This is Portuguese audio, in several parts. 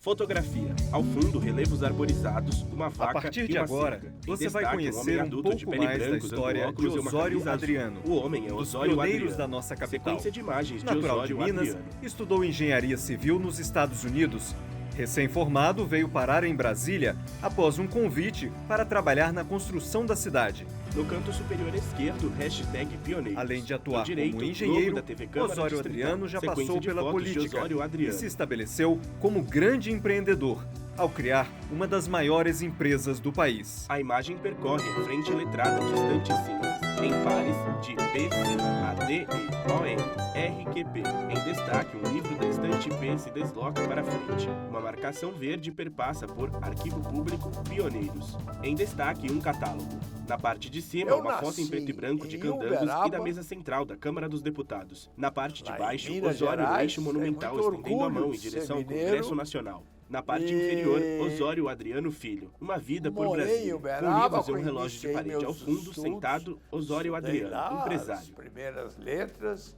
Fotografia. Ao fundo, relevos arborizados, uma A vaca partir e de uma agora, cerca. Em você vai destaque, conhecer homem um adulto de pouco pele mais da branca, usando história de óculos e uma Osório camisa azul. Adriano, O homem é um dos Osório pioneiros Adriano. da nossa capital. Sequência de imagens de Natural de Osório Minas, Adriano. estudou engenharia civil nos Estados Unidos. Recém-formado, veio parar em Brasília após um convite para trabalhar na construção da cidade. No canto superior esquerdo, hashtag pioneiros. Além de atuar No direito, como logo engenheiro, da TV Câmara Osório Distrital. Adriano já Sequência passou de pela fotos de política Osório e Adriano. se estabeleceu como grande empreendedor, ao criar uma das maiores empresas do país. A imagem percorre a frente letrada distante cinzas, em pares de B, C, A, D, E, O, N, R, Q, P. Em destaque, um livro da estante P se desloca para frente. Uma marcação verde perpassa por Arquivo Público Pioneiros. Em destaque, um catálogo. Na parte de cima, uma foto em preto e branco de candangos e da mesa central da Câmara dos Deputados. Na parte de baixo, Osório no eixo monumental estendendo a mão em direção ao Congresso Nacional. Na parte inferior, Osório Adriano Filho. Uma vida por Brasília. Com livros e um relógio de parede ao fundo, sentado, Osório Adriano, empresário. As primeiras letras.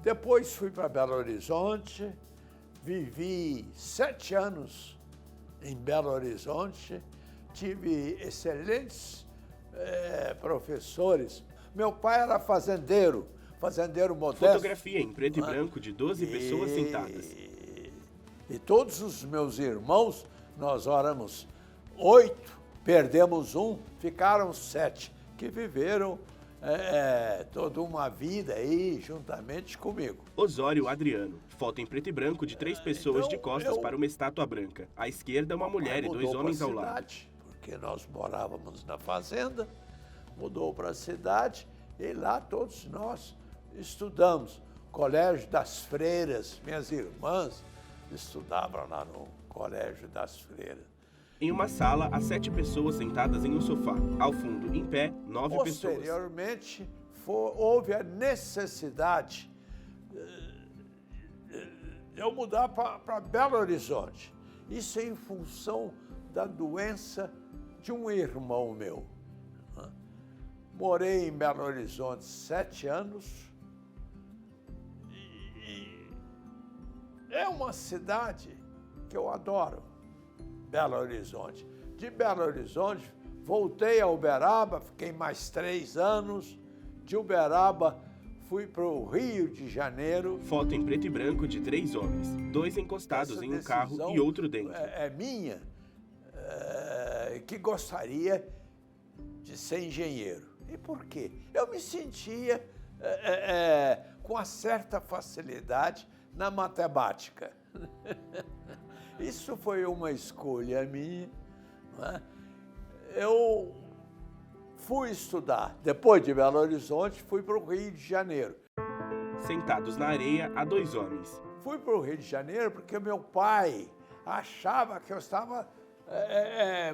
Depois fui para Belo Horizonte. Vivi 7 anos em Belo Horizonte. Tive excelentes professores. Meu pai era fazendeiro modesto. Fotografia em preto e branco de 12 pessoas sentadas. E todos os meus irmãos, nós éramos 8, perdemos um, ficaram 7, que viveram toda uma vida aí juntamente comigo. Osório Adriano. Foto em preto e branco de 3 pessoas de costas para uma estátua branca. À esquerda, uma mulher e 2 homens ao lado. Porque nós morávamos na fazenda, mudou para a cidade e lá todos nós estudamos. Colégio das Freiras, minhas irmãs estudavam lá no Colégio das Freiras. Em uma sala, há 7 pessoas sentadas em um sofá. Ao fundo, em pé, 9 pessoas. Posteriormente, houve a necessidade de eu mudar para Belo Horizonte. Isso em função da doença de um irmão meu. Morei em Belo Horizonte 7 anos. É uma cidade que eu adoro, Belo Horizonte. De Belo Horizonte, voltei a Uberaba, fiquei mais 3 anos. De Uberaba, fui para o Rio de Janeiro. Foto em preto e branco de 3 homens, 2 encostados em um carro e outro dentro. É minha, que gostaria de ser engenheiro. E por quê? Eu me sentia com uma certa facilidade na matemática. Isso foi uma escolha minha. Não é? Eu fui estudar. Depois de Belo Horizonte, fui para o Rio de Janeiro. Sentados na areia, há 2 homens. Fui para o Rio de Janeiro porque meu pai achava que eu estava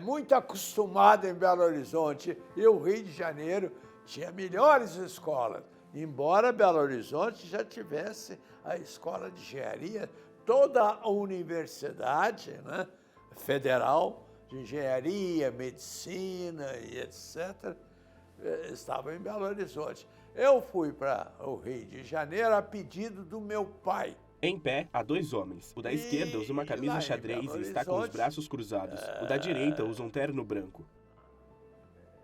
muito acostumado em Belo Horizonte. E o Rio de Janeiro tinha melhores escolas. Embora Belo Horizonte já tivesse a escola de engenharia, toda a universidade, né, federal de engenharia, medicina e etc., estava em Belo Horizonte. Eu fui para o Rio de Janeiro a pedido do meu pai. Em pé, há 2 homens. O da esquerda usa uma camisa xadrez e está com os braços cruzados. O da direita usa um terno branco.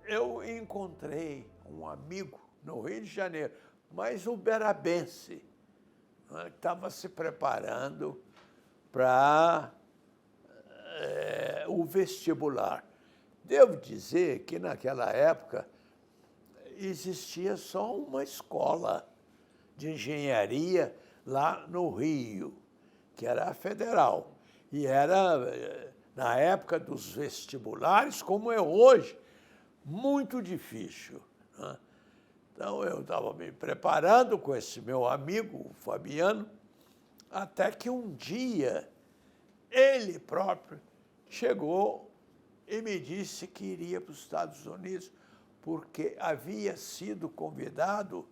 Eu encontrei um amigo no Rio de Janeiro, mas uberabense, né, que estava se preparando para o vestibular. Devo dizer que naquela época existia só uma escola de engenharia lá no Rio, que era a Federal. E era, na época dos vestibulares, como é hoje, muito difícil, né? Então, eu estava me preparando com esse meu amigo, o Fabiano, até que um dia ele próprio chegou e me disse que iria para os Estados Unidos porque havia sido convidado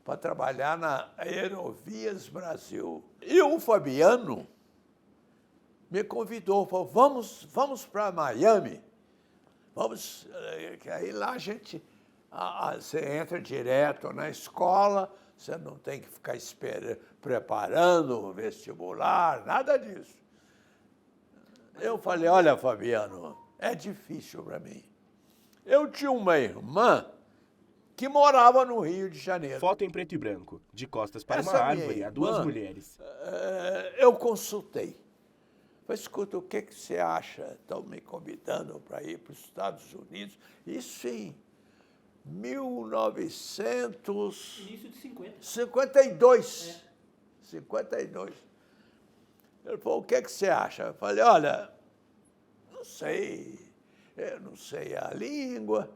para trabalhar na Aerovias Brasil. E o Fabiano me convidou, falou, vamos para Miami, vamos, que aí lá a gente... você entra direto na escola, você não tem que ficar preparando o vestibular, nada disso. Eu falei, olha, Fabiano, é difícil para mim. Eu tinha uma irmã que morava no Rio de Janeiro. Foto em preto e branco, de costas para Essa uma minha árvore, há duas irmã, mulheres. Eu consultei. Falei, escuta, o que você acha? Estão me convidando para ir para os Estados Unidos. Isso em 1952. Início de 50. 52. Ele falou, o que você acha? Eu falei, olha, não sei, eu não sei a língua.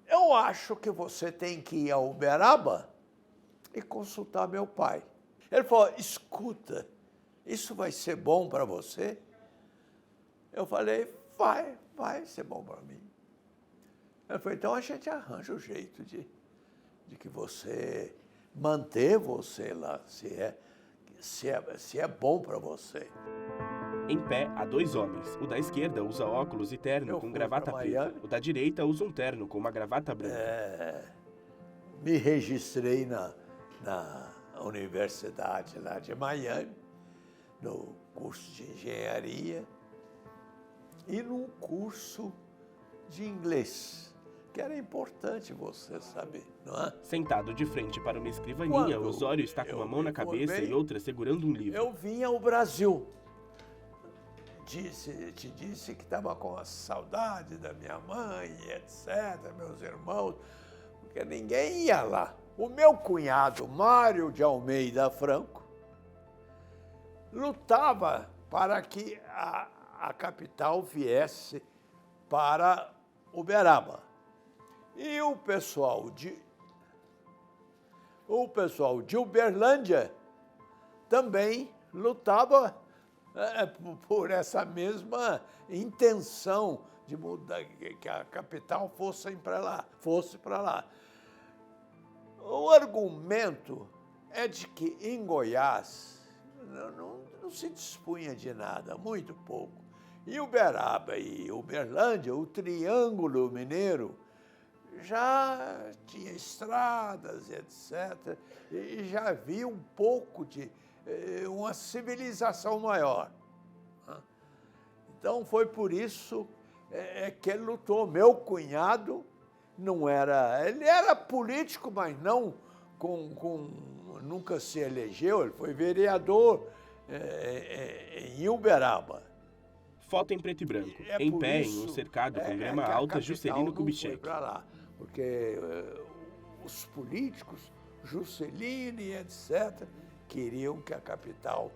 Eu acho que você tem que ir a Uberaba e consultar meu pai. Ele falou, escuta, isso vai ser bom para você? Eu falei, vai ser bom para mim. Ele falou, então a gente arranja o jeito de que você manter você lá, se é bom para você. Em pé, há dois homens. O da esquerda usa óculos e terno Eu com fui gravata pra preta. Miami. O da direita usa um terno com uma gravata branca. Me registrei na Universidade lá de Miami, no curso de engenharia e num curso de inglês, que era importante você saber, não é? Sentado de frente para uma escrivaninha, Quando Osório está com eu uma mão na me cabeça formei, e outra segurando um livro. Eu vim ao Brasil. Te disse que estava com a saudade da minha mãe, etc., meus irmãos, porque ninguém ia lá. O meu cunhado, Mário de Almeida Franco, lutava para que a capital viesse para Uberaba. E o pessoal de Uberlândia também lutava por essa mesma intenção de mudar, que a capital fosse para lá. O argumento é de que em Goiás não se dispunha de nada, muito pouco. Em Uberaba e Uberlândia, o Triângulo Mineiro já tinha estradas, etc., e já havia um pouco de uma civilização maior. Então, foi por isso que ele lutou. Meu cunhado ele era político, mas não nunca se elegeu, ele foi vereador em Uberaba. Foto em preto e branco. Em pé, em um cercado com grama alta, Juscelino Kubitschek. Para lá, porque os políticos, Juscelino e etc., queriam que a capital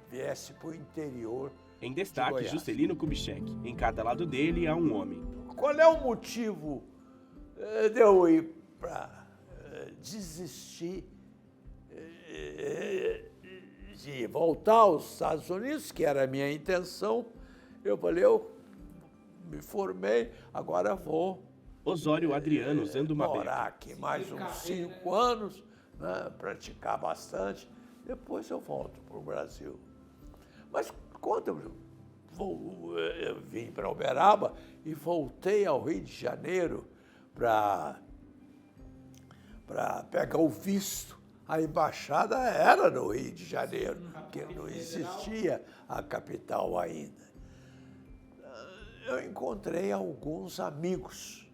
viesse para o interior. Em destaque, Juscelino Kubitschek. Em cada lado dele há um homem. Qual é o motivo de eu ir para desistir de voltar aos Estados Unidos, que era a minha intenção? Eu falei, eu me formei, agora vou Osório Adriano usando uma morar beca. aqui mais uns 5 anos, né, praticar bastante, depois eu volto para o Brasil. Mas quando eu vim para Uberaba e voltei ao Rio de Janeiro para pegar o visto, a embaixada era no Rio de Janeiro, porque não existia a capital ainda. Eu encontrei alguns amigos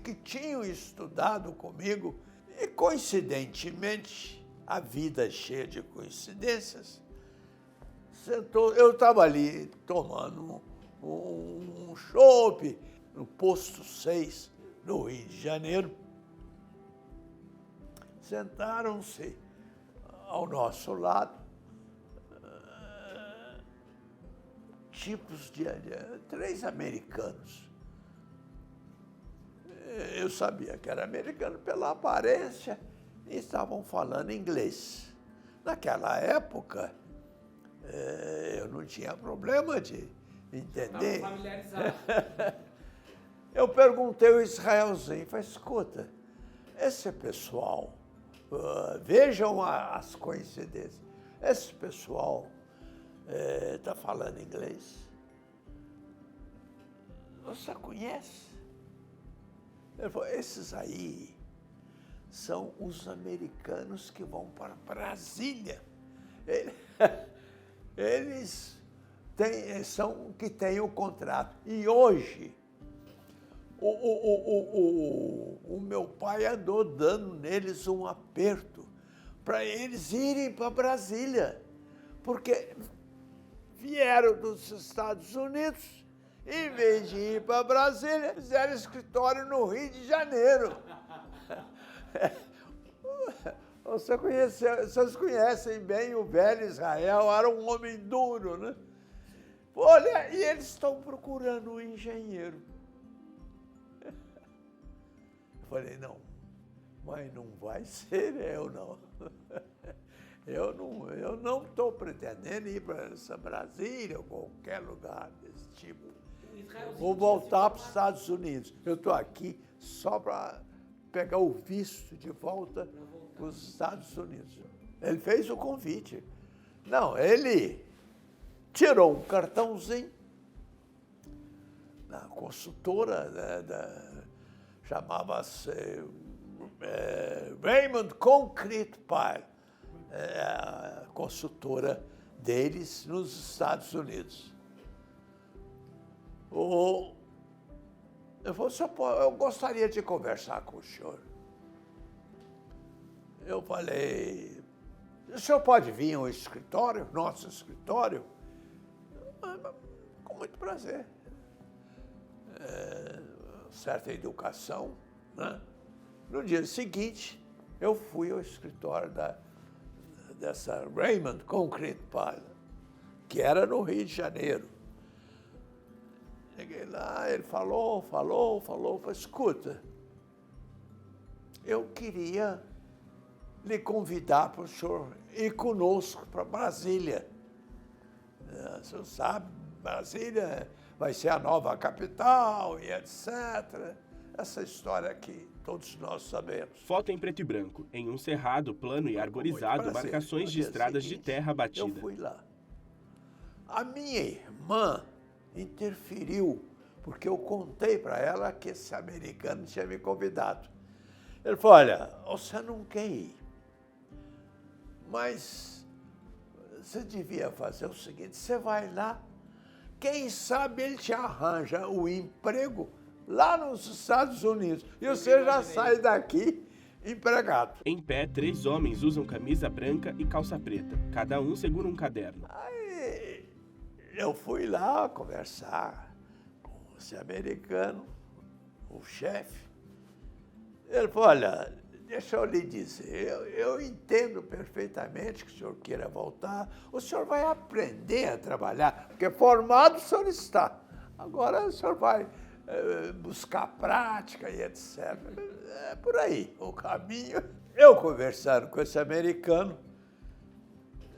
que tinham estudado comigo e, coincidentemente, a vida é cheia de coincidências, eu estava ali tomando um chopp no posto 6, no Rio de Janeiro. Sentaram-se ao nosso lado tipos de 3 americanos. Eu sabia que era americano pela aparência e estavam falando inglês. Naquela época, eu não tinha problema de entender. Estava familiarizado. Eu perguntei ao Israelzinho, falei, escuta, esse pessoal, vejam as coincidências, esse pessoal está falando inglês? Você conhece? Ele falou, esses aí são os americanos que vão para Brasília. Eles são que têm o contrato. E hoje, o meu pai andou dando neles um aperto para eles irem para Brasília, porque vieram dos Estados Unidos, em vez de ir para Brasília, fizeram escritório no Rio de Janeiro. Vocês conhecem bem o velho Israel, era um homem duro, né? Olha, e eles estão procurando um engenheiro. Eu falei, não, mas não vai ser eu, não. Eu não estou pretendendo ir para essa Brasília ou qualquer lugar desse tipo. Vou voltar para os Estados Unidos. Eu estou aqui só para pegar o visto de volta para os Estados Unidos. Ele fez o convite. Não, ele tirou um cartãozinho na consultora, chamava-se Raymond Concrete Pile, a consultora deles nos Estados Unidos. Eu falei, eu gostaria de conversar com o senhor. Eu falei, o senhor pode vir ao escritório, nosso escritório? Com muito prazer. Certa educação, né? No dia seguinte, eu fui ao escritório dessa Raymond Concrete Pile, que era no Rio de Janeiro. Cheguei lá, ele falou, falei, escuta, eu queria lhe convidar para o senhor ir conosco para Brasília. O senhor sabe, Brasília vai ser a nova capital e etc. Essa história que todos nós sabemos. Foto em preto e branco, em um cerrado plano e arborizado, marcações de estradas de terra batida. Eu fui lá. A minha irmã interferiu, porque eu contei para ela que esse americano tinha me convidado. Ele falou, olha, você não quer ir, mas você devia fazer o seguinte, você vai lá, quem sabe ele te arranja o emprego lá nos Estados Unidos e você já sai daqui empregado. Em pé, 3 homens usam camisa branca e calça preta. Cada um segura um caderno. Aí eu fui lá conversar com esse americano, o chefe. Ele falou, olha, deixa eu lhe dizer, eu entendo perfeitamente que o senhor queira voltar, o senhor vai aprender a trabalhar, porque formado o senhor está. Agora o senhor vai buscar prática e etc. É por aí o caminho. Eu conversando com esse americano,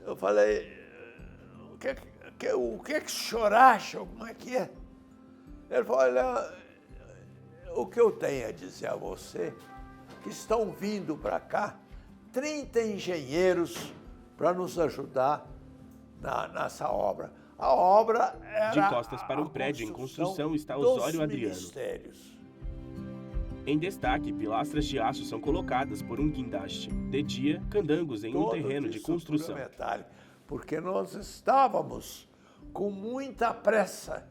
eu falei, o que o senhor acha? Como é que é? Ele falou, olha, o que eu tenho a dizer a você, que estão vindo para cá 30 engenheiros para nos ajudar nessa obra. A obra era de costas para um prédio em construção está Osório Adriano. Ministérios. Em destaque, pilastras de aço são colocadas por um guindaste. De dia, candangos em um terreno de construção. Porque nós estávamos com muita pressa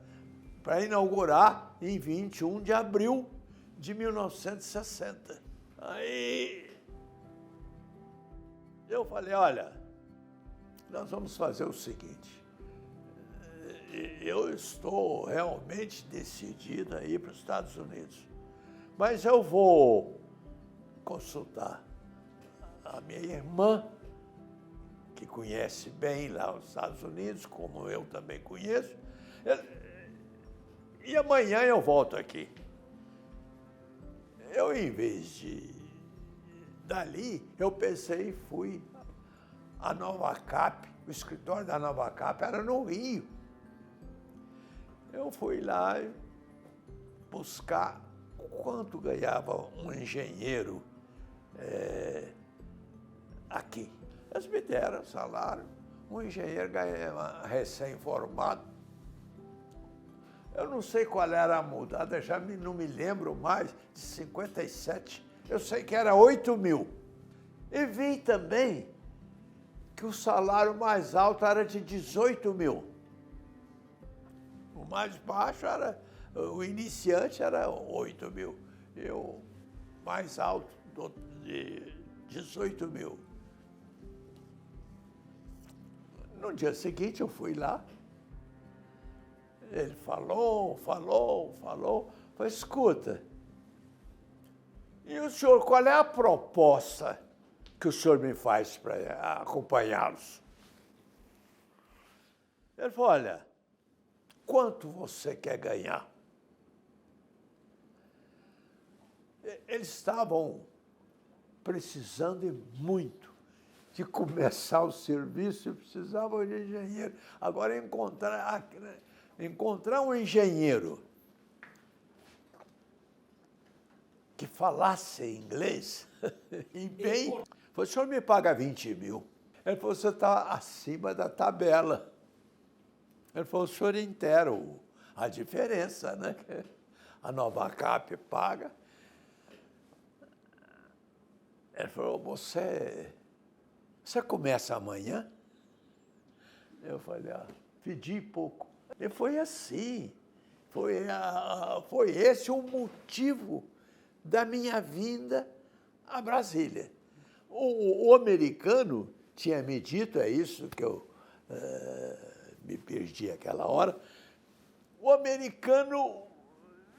para inaugurar em 21 de abril de 1960. Aí eu falei, olha, nós vamos fazer o seguinte, eu estou realmente decidido a ir para os Estados Unidos, mas eu vou consultar a minha irmã, que conhece bem lá os Estados Unidos, como eu também conheço, e amanhã eu volto aqui. Eu, em vez de dali, eu pensei e fui à Nova Cap, o escritório da Nova Cap era no Rio. Eu fui lá buscar quanto ganhava um engenheiro aqui. Eles me deram salário, um engenheiro ganhava recém-formado. Eu não sei qual era a mudada, já não me lembro mais, de 57 Eu sei que era 8 mil. E vi também que o salário mais alto era de 18 mil. O mais baixo era, o iniciante era 8 mil. E o mais alto de 18 mil. No dia seguinte eu fui lá. Ele falou. Falei, escuta, e o senhor, qual é a proposta que o senhor me faz para acompanhá-los? Ele falou, olha, quanto você quer ganhar? Eles estavam precisando muito de começar o serviço e precisavam de engenheiro. Agora, encontrar um engenheiro que falasse inglês e bem, o senhor me paga 20 mil. Ele falou, você está acima da tabela. Ele falou, o senhor inteira a diferença, né? A Novacap paga. Ele falou, você começa amanhã? Eu falei, pedi pouco. E foi assim, foi esse o motivo da minha vinda a Brasília. O americano tinha me dito, é isso que eu me perdi aquela hora, o americano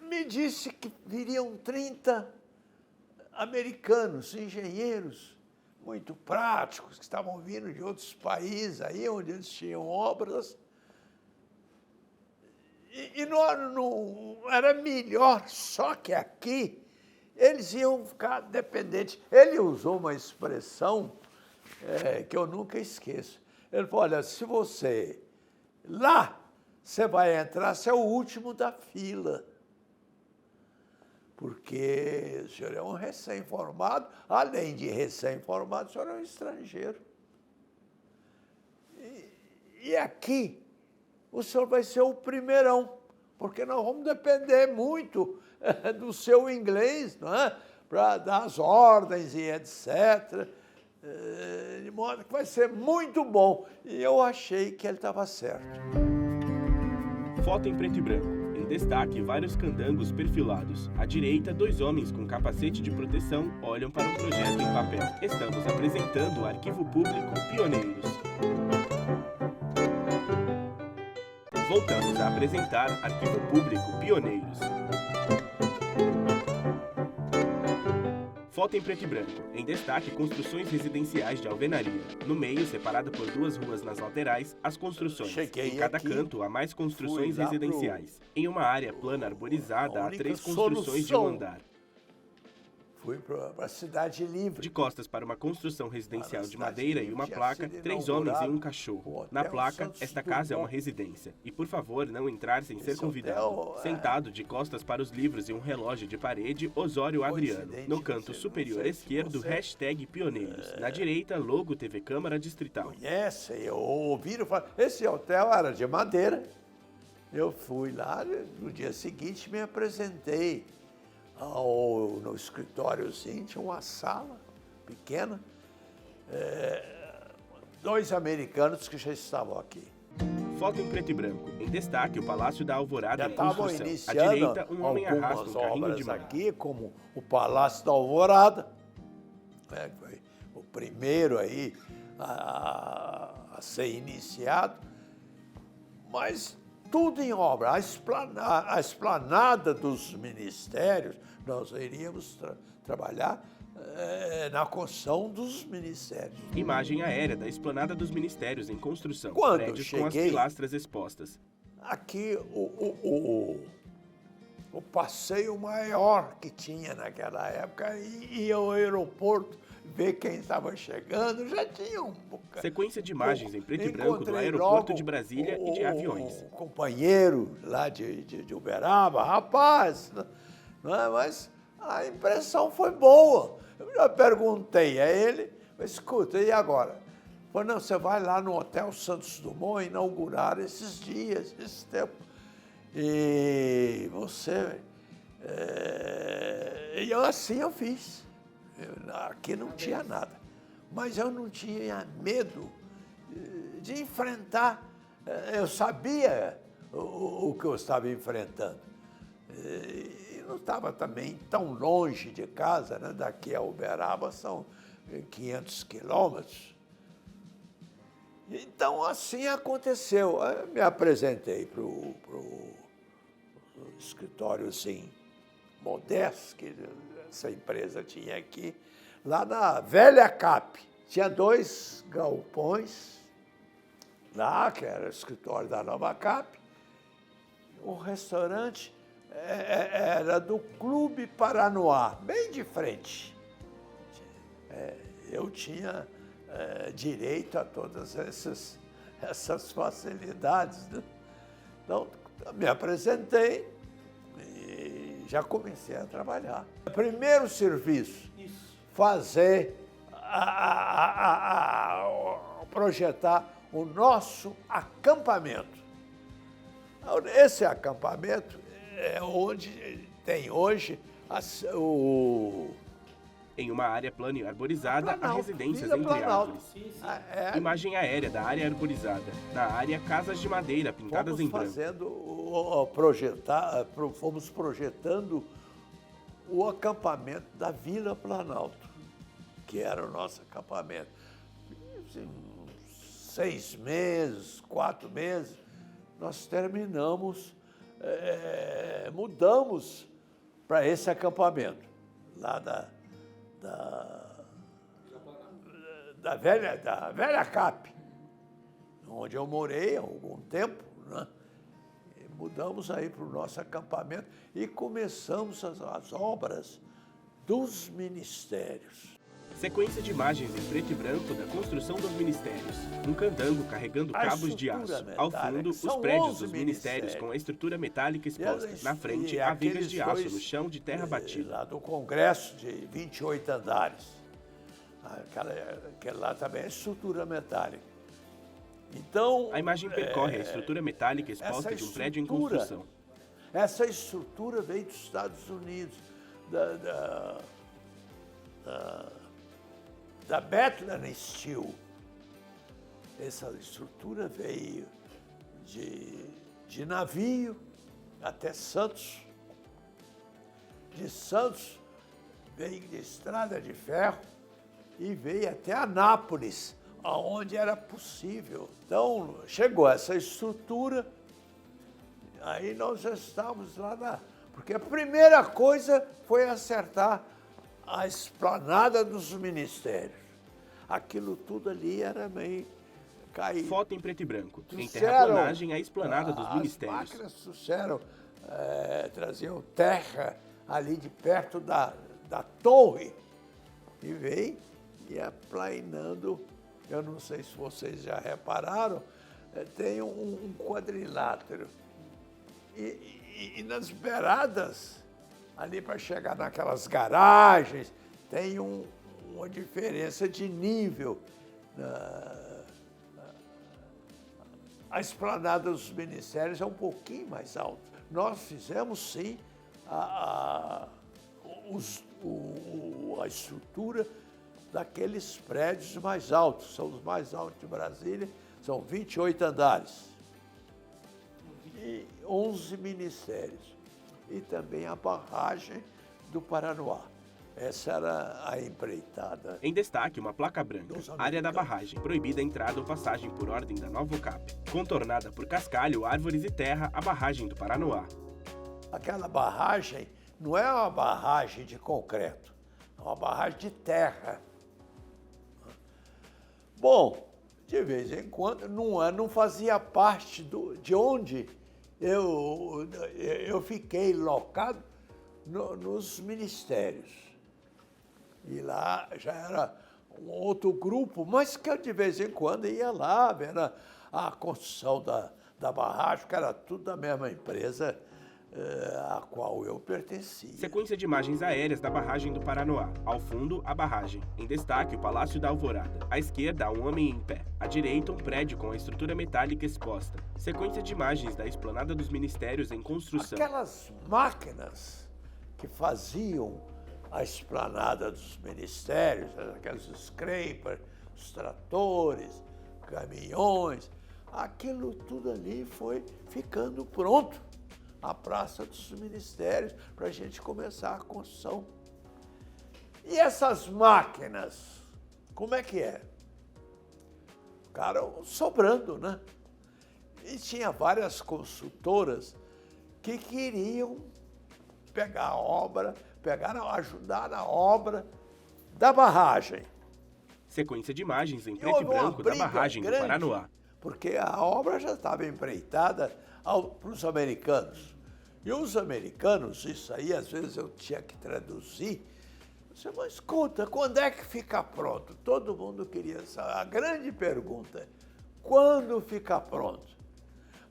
me disse que viriam 30 americanos, engenheiros, muito práticos, que estavam vindo de outros países, aí onde eles tinham obras. E não era melhor, só que aqui eles iam ficar dependentes. Ele usou uma expressão que eu nunca esqueço. Ele falou, olha, se você lá, você vai entrar, você é o último da fila. Porque o senhor é um recém-formado, além de recém-formado, o senhor é um estrangeiro. E aqui, o senhor vai ser o primeirão, porque nós vamos depender muito do seu inglês, não é? Para dar as ordens e etc. De modo que vai ser muito bom. E eu achei que ele estava certo. Foto em preto e branco. Em destaque, vários candangos perfilados. À direita, 2 homens com capacete de proteção olham para um projeto em papel. Estamos apresentando o Arquivo Público Pioneiros. Voltamos a apresentar Arquivo Público Pioneiros. Foto em preto e branco. Em destaque, construções residenciais de alvenaria. No meio, separada por 2 ruas nas laterais, as construções. Em cada canto, há mais construções residenciais. Em uma área plana arborizada, há 3 construções de um andar. Fui para a Cidade Livre. De costas para uma construção residencial de madeira e uma placa, 3 homens e um cachorro. Na placa, esta casa é uma residência. E por favor, não entrar sem ser convidado. Sentado de costas para os livros e um relógio de parede, Osório Adriano. No canto superior esquerdo, #Pioneiros. Na direita, logo TV Câmara Distrital. Conhecem, ouviram falar. Esse hotel era de madeira. Eu fui lá, no dia seguinte me apresentei. No escritóriozinho tinha uma sala pequena, 2 americanos que já estavam aqui. Foto em preto e branco. Em destaque, o Palácio da Alvorada Já em construção. iniciando À direita, um homem arrasta um algumas carrinho obras de madeira. aqui, como o Palácio da Alvorada, foi o primeiro aí a ser iniciado, mas tudo em obra. A esplanada dos ministérios, nós iríamos trabalhar na construção dos ministérios. Imagem aérea da esplanada dos ministérios em construção. Quando Prédios com as cheguei, pilastras expostas. aqui o passeio maior que tinha naquela época, ia ao aeroporto ver quem estava chegando, já tinha um bocado. Sequência de imagens em preto e branco do aeroporto de Brasília e de aviões. O companheiro lá de Uberaba, rapaz, não é? Mas a impressão foi boa. Eu já perguntei a ele, escuta, e agora? Falei, não, você vai lá no Hotel Santos Dumont inaugurar esses dias, esse tempo. E você... E assim eu fiz. Aqui não tinha nada. Mas eu não tinha medo de enfrentar. Eu sabia o que eu estava enfrentando. E não estava também tão longe de casa, né? Daqui a Uberaba são 500 quilômetros. Então, assim aconteceu. Eu me apresentei para o escritório, assim, modesto, que essa empresa tinha aqui, lá na Velha Cap. Tinha 2 galpões lá, que era o escritório da Nova Cap. O restaurante era do Clube Paranoá, bem de frente. Eu tinha direito a todas essas facilidades, né? Então, me apresentei e já comecei a trabalhar. Primeiro serviço, fazer, projetar o nosso acampamento. Esse acampamento é onde tem hoje Em uma área plana e arborizada, há residências Vila entre Planalto. árvores. Imagem aérea da área arborizada. Na área, casas de madeira pintadas em branco. Fomos projetando o acampamento da Vila Planalto, que era o nosso acampamento. Assim, 6 meses, 4 meses, nós terminamos, mudamos para esse acampamento, lá da velha Cap, onde eu morei há algum tempo, né? E mudamos aí para o nosso acampamento e começamos as obras dos ministérios. Sequência de imagens em preto e branco da construção dos ministérios. Um candango carregando cabos de aço. Ao fundo, os prédios dos ministérios com a estrutura metálica exposta. Na frente, há vigas de aço no chão de terra batida. Lá do Congresso, de 28 andares. Aquela lá também é estrutura metálica. Então, a imagem percorre a estrutura metálica exposta de um prédio em construção. Essa estrutura veio dos Estados Unidos, da Bethlehem Steel. Essa estrutura veio de navio até Santos. De Santos veio de estrada de ferro e veio até Anápolis, aonde era possível. Então, chegou essa estrutura, aí nós já estávamos lá porque a primeira coisa foi acertar a esplanada dos ministérios. Aquilo tudo ali era meio caído. Foto em preto e branco. Em terraplanagem, a esplanada dos ministérios. As máquinas trouxeram, traziam terra ali de perto da torre e veio e aplanando. Eu não sei se vocês já repararam, tem um quadrilátero. E nas beiradas, ali para chegar naquelas garagens, tem uma diferença de nível. A esplanada dos ministérios é um pouquinho mais alta. Nós fizemos, sim, a estrutura daqueles prédios mais altos. São os mais altos de Brasília, são 28 andares. E 11 ministérios. E também a barragem do Paranoá. Essa era a empreitada. Em destaque, uma placa branca, área da barragem, proibida a entrada ou passagem por ordem da Nova Cap. Contornada por cascalho, árvores e terra, a barragem do Paranoá. Aquela barragem não é uma barragem de concreto, é uma barragem de terra. Bom, de vez em quando, não fazia parte de onde eu fiquei locado nos ministérios. E lá já era um outro grupo, mas que eu de vez em quando ia lá ver a construção da barragem, que era tudo da mesma empresa a qual eu pertencia. Sequência de imagens aéreas da barragem do Paranoá. Ao fundo, a barragem. Em destaque, o Palácio da Alvorada. À esquerda, um homem em pé. À direita, um prédio com a estrutura metálica exposta. Sequência de imagens da esplanada dos ministérios em construção. Aquelas máquinas que faziam a esplanada dos ministérios, aqueles scrapers, os tratores, caminhões, aquilo tudo ali foi ficando pronto, a Praça dos Ministérios, para a gente começar a construção. E essas máquinas, como é que é? Ficaram sobrando, né? E tinha várias consultoras que queriam pegar a obra, ajudar na obra da barragem. Sequência de imagens em preto e branco da barragem do Paranoá. Porque a obra já estava empreitada para os americanos. E os americanos, isso aí às vezes eu tinha que traduzir. Você, mas escuta, quando é que fica pronto? Todo mundo queria saber. A grande pergunta é, quando fica pronto?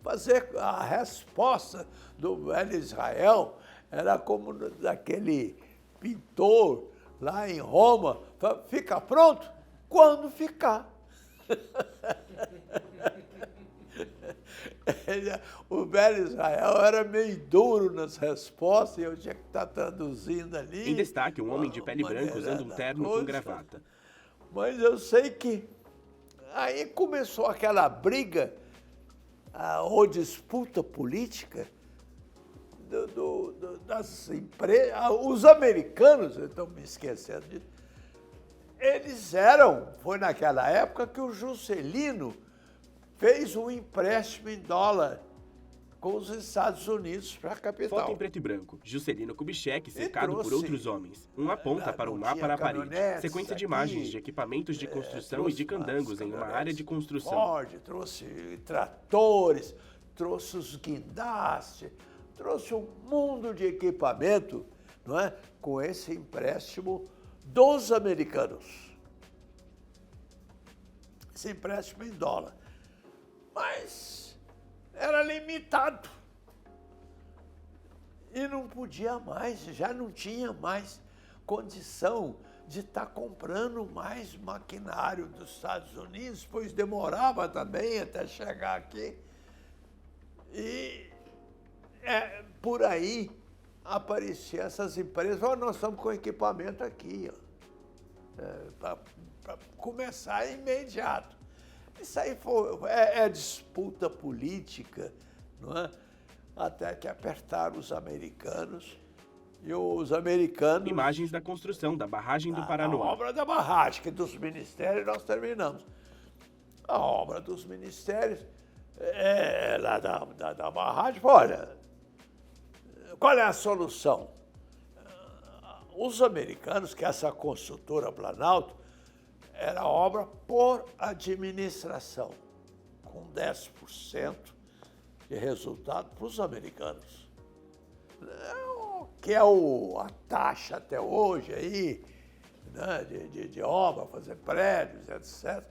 Fazer a resposta do velho Israel era como daquele pintor lá em Roma, fica pronto? Quando ficar. O velho Israel era meio duro nas respostas e eu tinha que estar traduzindo ali. Em destaque, um homem de pele branca usando um terno com gravata. Mas eu sei que aí começou aquela briga ou disputa política das empresas. Os americanos, eu estou me esquecendo disso, foi naquela época que o Juscelino fez um empréstimo em dólar com os Estados Unidos para a capital. Foto em preto e branco. Juscelino Kubitschek cercado por outros homens. Um aponta para o mapa na parede. Sequência de imagens de equipamentos de construção e de candangos em uma área de construção. Ford, trouxe tratores, trouxe os guindastes, trouxe um mundo de equipamento, não é? Com esse empréstimo dos americanos. Esse empréstimo em dólar. Mas era limitado. E não podia mais, já não tinha mais condição de estar comprando mais maquinário dos Estados Unidos, pois demorava também até chegar aqui. E por aí apareciam essas empresas, nós estamos com equipamento aqui, para começar imediato. Isso aí é disputa política, não é? Até que apertaram os americanos e os americanos... Imagens da construção da barragem do Paranoá. A obra da barragem, que dos ministérios nós terminamos. A obra dos ministérios, lá da barragem, olha, qual é a solução? Os americanos, que essa construtora Planalto, era obra por administração, com 10% de resultado para os americanos. Que é a taxa até hoje aí, né, de obra, fazer prédios, etc.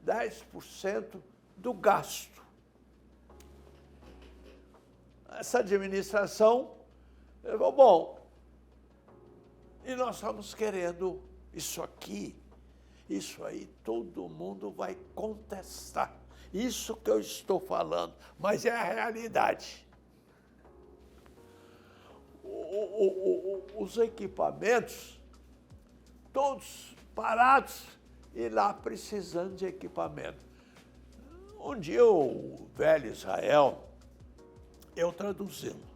10% do gasto. Essa administração, falou, bom, e nós estamos querendo isso aqui. Isso aí todo mundo vai contestar. Isso que eu estou falando, mas é a realidade. Os equipamentos, todos parados e lá precisando de equipamento. Um dia o velho Israel, eu traduzindo.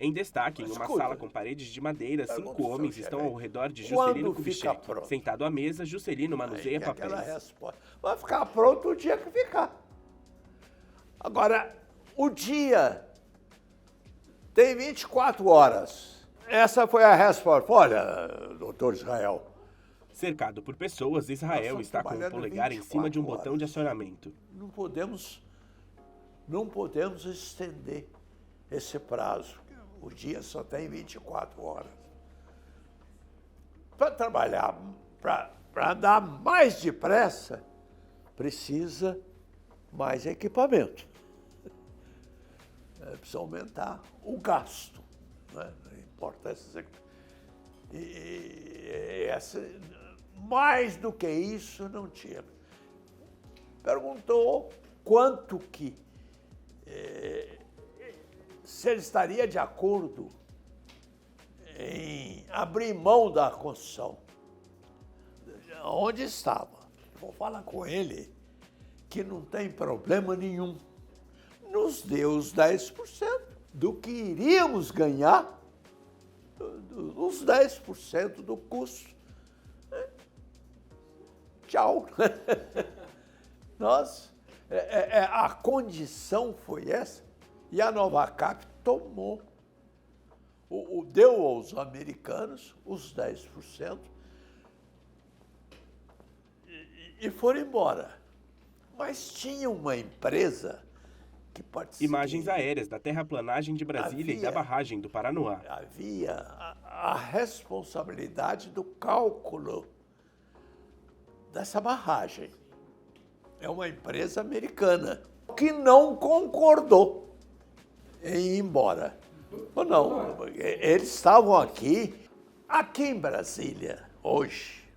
Em destaque, em uma sala com paredes de madeira, 5 homens estão ao redor de Juscelino Kubitschek. Sentado à mesa, Juscelino manuseia papéis. Resposta. Vai ficar pronto o dia que ficar. Agora, o dia tem 24 horas. Essa foi a resposta. Olha, doutor Israel. Cercado por pessoas, Israel está com o polegar em cima de um botão de acionamento. Não podemos estender esse prazo. O dia só tem 24 horas. Para trabalhar, para andar mais depressa, precisa mais equipamento. Precisa aumentar o gasto. Né? Não importa esses equipamentos. Mais do que isso, não tinha. Perguntou quanto que... se ele estaria de acordo em abrir mão da construção. Onde estava? Vou falar com ele que não tem problema nenhum. Nos deu os 10% do que iríamos ganhar, os 10% do custo. Tchau. A condição foi essa e a Novacap tomou. Deu aos americanos os 10% e foram embora. Mas tinha uma empresa que participava. Imagens aéreas da terraplanagem de Brasília e da barragem do Paranoá. Havia a responsabilidade do cálculo dessa barragem. É uma empresa americana que não concordou em ir embora. Ou não, eles estavam aqui em Brasília, hoje.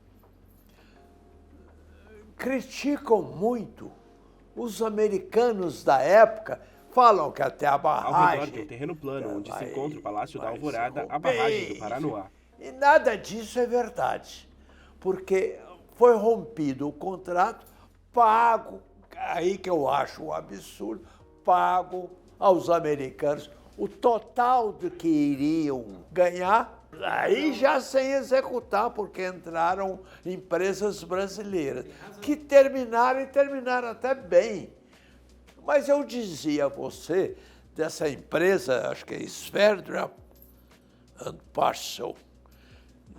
Criticam muito os americanos da época, falam que até a barragem... Ao redor de um terreno plano, onde se encontra o Palácio da Alvorada, a barragem do Paranoá. E nada disso é verdade, porque foi rompido o contrato, pago, aí que eu acho um absurdo, pago aos americanos o total do que iriam ganhar, aí já sem executar, porque entraram empresas brasileiras, que terminaram até bem. Mas eu dizia a você, dessa empresa, acho que é Sverdrup and Parcel,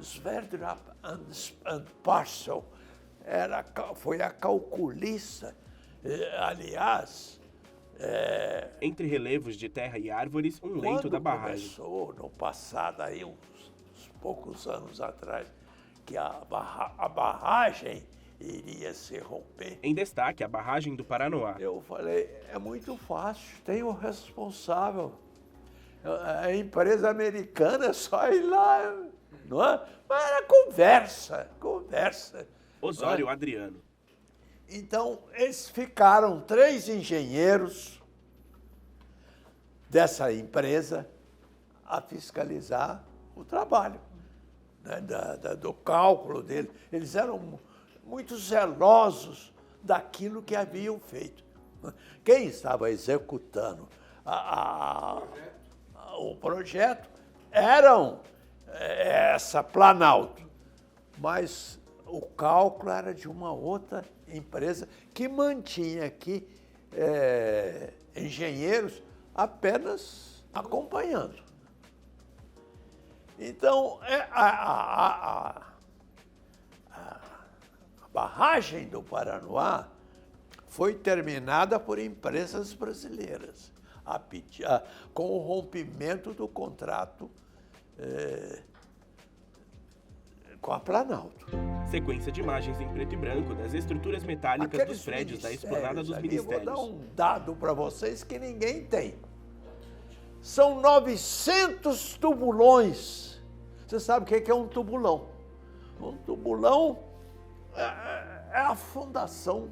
Sverdrup and Parcel, foi a calculista, aliás... Entre relevos de terra e árvores, um leito da barragem. Começou no passado, aí uns poucos anos atrás, que a barragem iria se romper. Em destaque, a barragem do Paranoá. Eu falei, é muito fácil, tem o responsável. A empresa americana é só ir lá, não é? Mas era conversa. Osório Adriano. Então, eles ficaram 3 engenheiros dessa empresa a fiscalizar o trabalho, né, do cálculo dele. Eles eram muito zelosos daquilo que haviam feito. Quem estava executando o projeto eram essa Planalto, mas o cálculo era de uma outra empresa que mantinha aqui engenheiros apenas acompanhando. Então, a barragem do Paranoá foi terminada por empresas brasileiras, com o rompimento do contrato com a Planalto. Sequência de imagens em preto e branco das estruturas metálicas dos prédios da esplanada dos ministérios. Eu vou dar um dado para vocês que ninguém tem. São 900 tubulões. Você sabe o que é um tubulão? Um tubulão é a fundação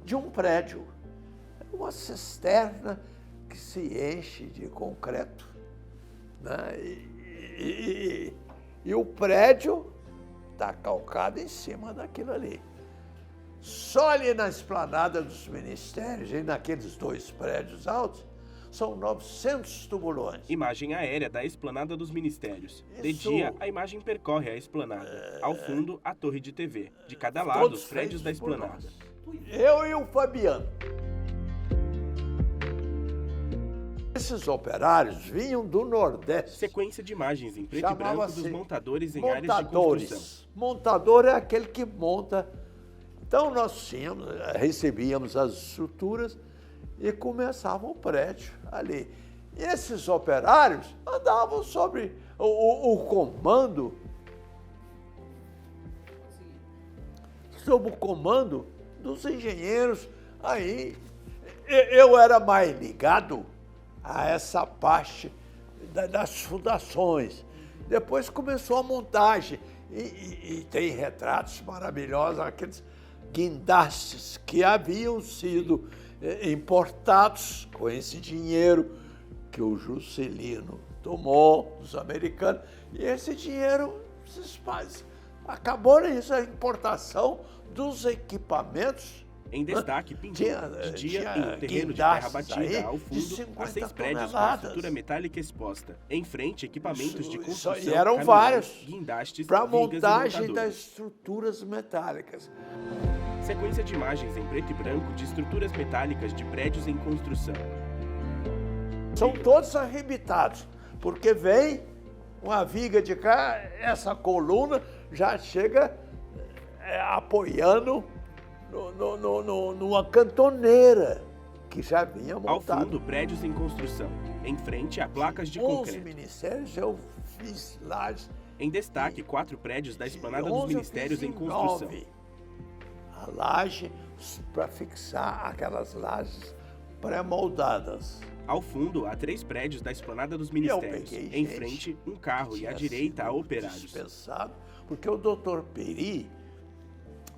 de um prédio. É uma cisterna que se enche de concreto, né? E o prédio está calcado em cima daquilo ali. Só ali na esplanada dos ministérios e naqueles 2 prédios altos, são 900 tubulões. Imagem aérea da esplanada dos ministérios. De dia, a imagem percorre a esplanada. Ao fundo, a torre de TV. De cada lado, os prédios da esplanada. Eu e o Fabiano. Esses operários vinham do Nordeste. Sequência de imagens em preto e branco dos montadores em áreas de construção. Montador é aquele que monta. Então nós recebíamos as estruturas e começava o prédio ali. E esses operários andavam sobre o comando, sob o comando dos engenheiros. Aí eu era mais ligado a essa parte das fundações. Depois começou a montagem e tem retratos maravilhosos, aqueles guindastes que haviam sido importados com esse dinheiro que o Juscelino tomou dos americanos, e esse dinheiro acabou nisso, a importação dos equipamentos. Em destaque, pintou de dia em um terreno de terra batida, ao fundo, há 6 prédios com a estrutura metálica exposta. Em frente, equipamentos de construção, e eram vários, guindastes, para vigas montagem e montadores. das estruturas metálicas. Sequência de imagens em preto e branco de estruturas metálicas de prédios em construção. São todos arrebitados, porque vem uma viga de cá, essa coluna já chega apoiando numa cantoneira que já vinha montada. Ao fundo, prédios em construção. Em frente, há placas de 11 concreto. ministérios eu fiz lajes. Em destaque, 4 prédios da esplanada dos 11 eu ministérios fiz em construção. 9. A laje para fixar aquelas lajes pré-moldadas. Ao fundo, há 3 prédios da esplanada dos Eu ministérios. peguei Em gente, frente, um carro e à tinha direita, há sido operários. dispensado, porque o doutor Peri,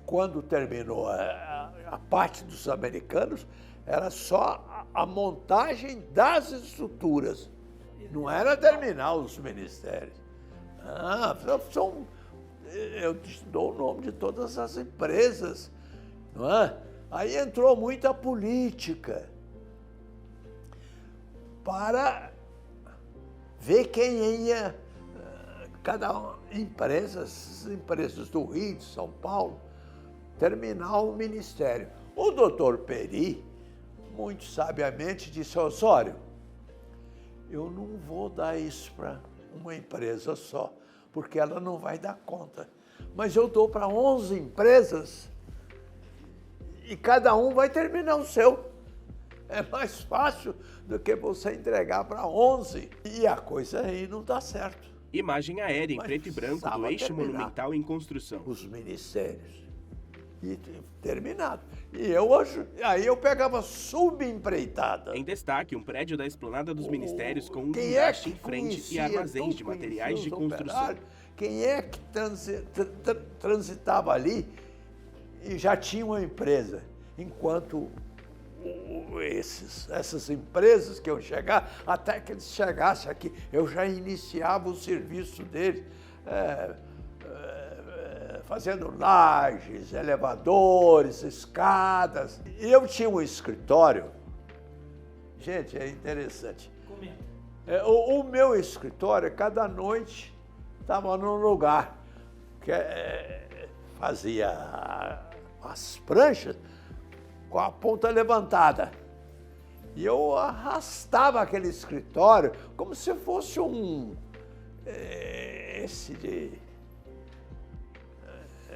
quando terminou a parte dos americanos, era só a montagem das estruturas. Não era terminar os ministérios. Eu te dou o nome de todas as empresas. Não é? Aí entrou muita política para ver quem ia, empresas do Rio, de São Paulo, terminar o ministério. O doutor Peri, muito sabiamente, disse: Osório, eu não vou dar isso para uma empresa só, porque ela não vai dar conta. Mas eu dou para 11 empresas e cada um vai terminar o seu. É mais fácil do que você entregar para 11. E a coisa aí não dá certo. Imagem aérea em Mas preto e branco do precisava eixo terminar. monumental em construção. Os ministérios. E terminado. Aí eu pegava subempreitada. Em destaque, um prédio da esplanada dos ministérios com um Quem guindaste que em frente e conhecia, armazéns de tu materiais de conhecia os construção. operários? Quem é que transitava ali e já tinha uma empresa? Enquanto essas empresas que eu chegar, até que eles chegassem aqui, eu já iniciava o serviço deles, fazendo lajes, elevadores, escadas. E eu tinha um escritório. Gente, é interessante. O meu escritório, cada noite, estava num lugar que fazia as pranchas com a ponta levantada. E eu arrastava aquele escritório como se fosse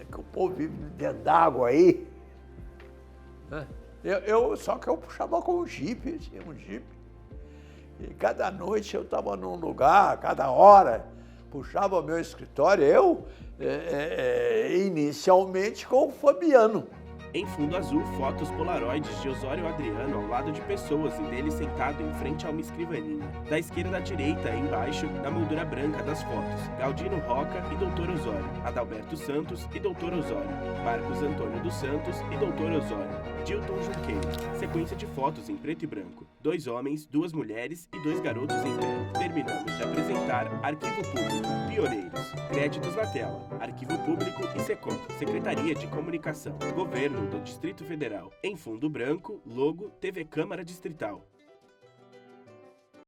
que o povo vive dentro d'água aí. Só que eu puxava com um jipe, tinha um jipe. E cada noite eu estava num lugar, cada hora, puxava o meu escritório, inicialmente com o Fabiano. Em fundo azul, fotos polaroides de Osório Adriano ao lado de pessoas e dele sentado em frente a uma escrivaninha. Da esquerda à direita, embaixo, na moldura branca das fotos, Galdino Roca e Dr. Osório, Adalberto Santos e Dr. Osório, Marcos Antônio dos Santos e Dr. Osório, Dilton Junqueira. Sequência de fotos em preto e branco. 2 homens, 2 mulheres e 2 garotos em pé. Terminamos de apresentar Arquivo Público, Pioneiros. Créditos na tela. Arquivo Público e SECOM, Secretaria de Comunicação, Governo do Distrito Federal. Em fundo branco, logo TV Câmara Distrital.